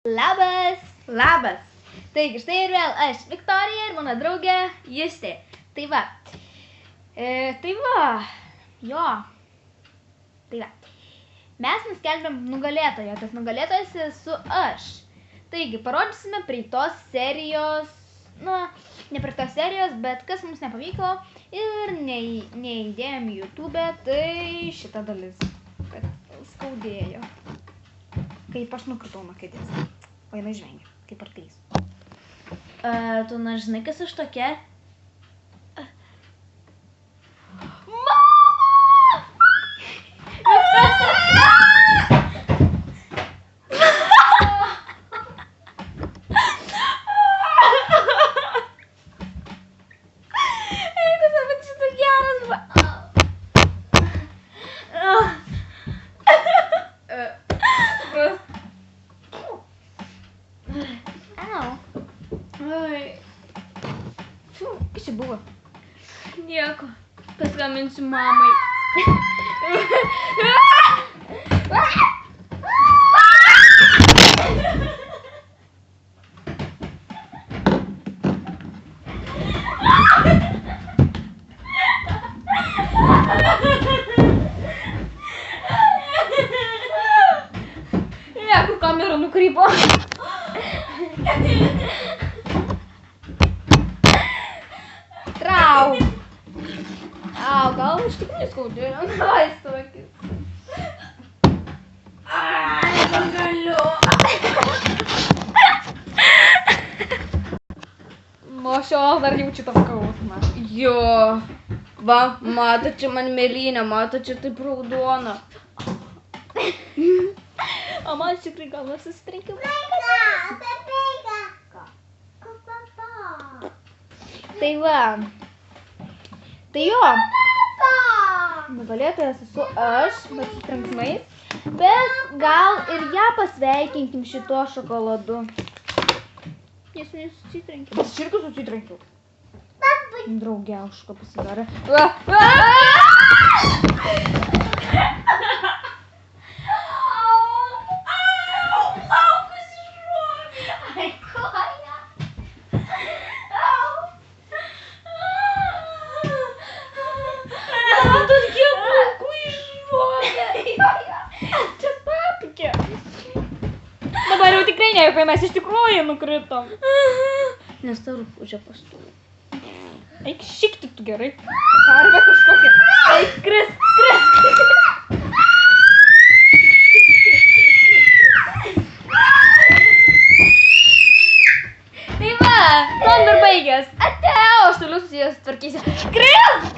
Labas. Labas. Taigi, štai ir vėl aš, Viktorija ir mano draugė Justė. Tai va. Mes nuskelbėm nugalėtoją, tas nugalėtojas esu aš. Taigi, parodysime prie tos serijos, ne prie tos serijos, bet kas mums nepavyko ir neįdėjom į YouTube, tai šita dalis, kad skaudėjo. Kaip aš nukritau nuo kėdės, o jinai žvengia, kaip arklys. Tu nežinai, kas aš tokia? Kas čia buvo? Nieko. Paskambinsiu mamai. Ne, kur kamera nukrypo. Trau. Au, gal iš tikrųjų skaudėjo. Ai, stokis. Ai, negaliu. Nuo šiol dar jaučiu tą skausmą. Jo. Va, mato čia man mėlynė, mato čia taip raudona. O man iš tikrųjų gal susitrenkiau. Tai va. Tai jo. Nugalėtojas esu aš, bet su trenksmais. Bet gal ir ją pasveikinkim šituo šokoladu. Jis nesusitrenkiau. Aš irgi susitrenkiau. Draugiauško pasidarė. Čia papikė. Dabar jau tikrai nejuokai, mes iš tikrųjų nukritom. Nes tau rupūžė pastūmė. Eik šikti tu gerai. Karvė kažkokia. Eik, kris. Tai va, tom ir baigęs. Ateo, aš toliau susijęs tvarkysiu. Kris!